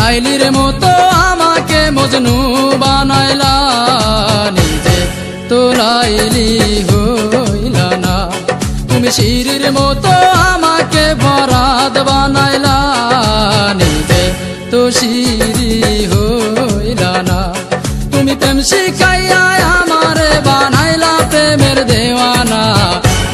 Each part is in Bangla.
লাইলির মতো আমাকে মজনু বানাইলা, নিজে তো লাইলি হইলা না। তুমি শিরির মতো আমাকে বরাদ বানাইলা, নিজে তো শিরি হইলা না। তুমি প্রেম শিখাইয়া আমারে বানাইলা প্রেমের দেওয়ানা,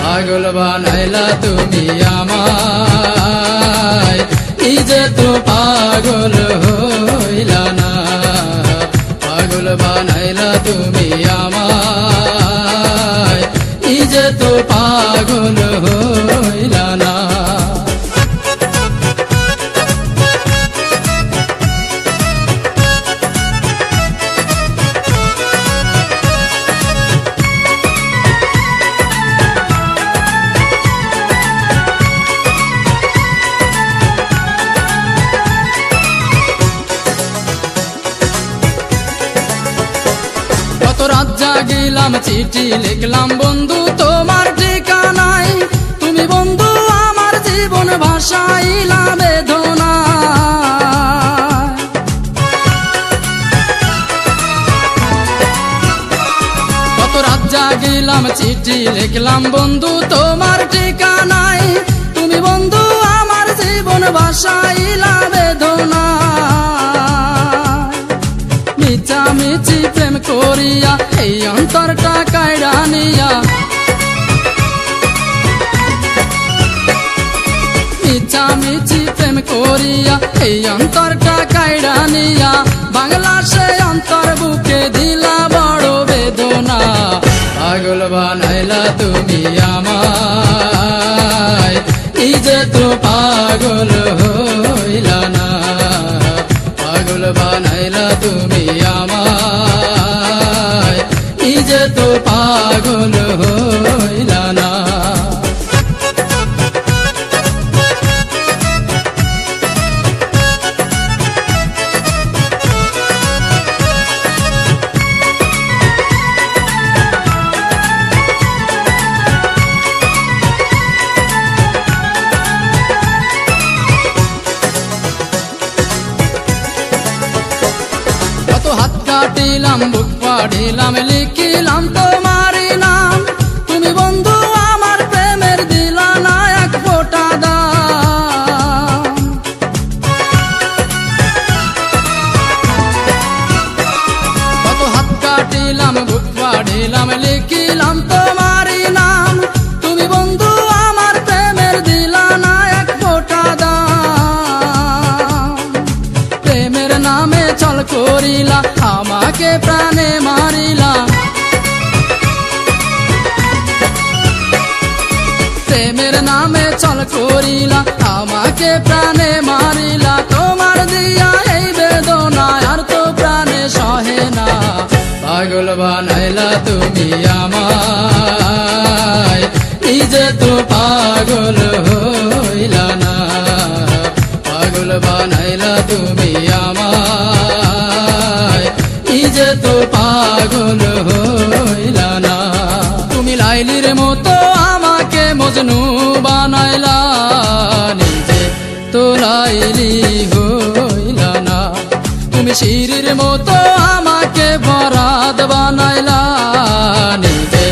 পাগল বানাইলা তুমি আমায়, নিজে তো পাগল হইলা না। পাগল বানাইলা তুমি আমায়, নিজে তো পাগল হইলা না। কত রাত জাগিলাম চিঠি লিখলাম বন্ধু তোমার ঠিকানায়, তুমি বন্ধু আমার জীবন ভাসাইলা বেদনা। কত রাত জাগিলাম চিঠি লিখলাম বন্ধু তোমার ঠিকানায়, তুমি বন্ধু আমার জীবন ভাসাইলা বেদনা। মিছি প্রেম করিয়া এই অন্তরটা কাইড়া নিয়া, মিছি প্রেম করিয়া এই অন্তরটা কাইড়া নিয়া, বাংলা সে অন্তর বুকে দিলা বড় বেদনা। পাগল বানাইলা তুমি আমায়, নিজে তো পাগল হইলা না। পাগল বানাইলা তুমি আমায়, নিজে তো পাগল হইলা না। হাত কাটিলাম বুক পাড়িলাম লিখিলাম তোমারই নাম, তুমি বন্ধু আমার প্রেমের দিলা না এক ফোঁটা দাম। কত হাত কাটিলাম বুক পাড়িলাম লিখিলাম তোমারই নাম, তুমি বন্ধু আমার প্রেমের দিলা না এক ফোঁটা দাম। প্রেমের নামে চল করিলা আমাকে প্রাণে মারিলা, প্রেমের নামে চল করিলা আমাকে প্রাণে মারিলা। তোমার দিয়া এই বেদনা আর তো প্রাণে সহে না, পাগল বানাইলা তুমি আমায়, নিজে তো পাগল হইলা না। পাগল বানাইলা তুমি আমায়, নিজে তো পাগল হইলা না। তুমি লাইলির মতো আমাকে মজনু বানাইলা, নিজে তো লাইলি হইলা না। তুমি শিরির মতো আমাকে বরাদ বানাইলা, নিজে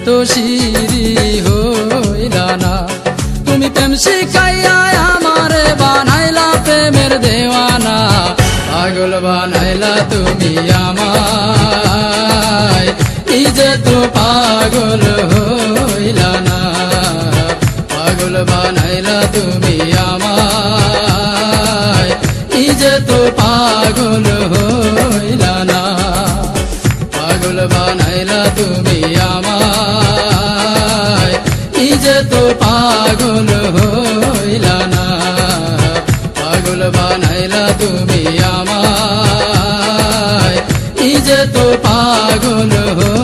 তো শিরি হইলা না। তুমি প্রেম শিখাইয়া আমারে বানাইলা প্রেমের দেওয়ানা, পাগল বানাইলা তুমি আমায়, নিজে তো পাগল হইলা না। পাগল বানাইলা তুমি আমায়, নিজে তো পাগল হইলা না। পাগল বানাইলা তুমি আমায়, নিজে তো পাগল হইলা না। পাগল বানাইলা তুমি আমায়, নিজে তো পাগল হইলা না।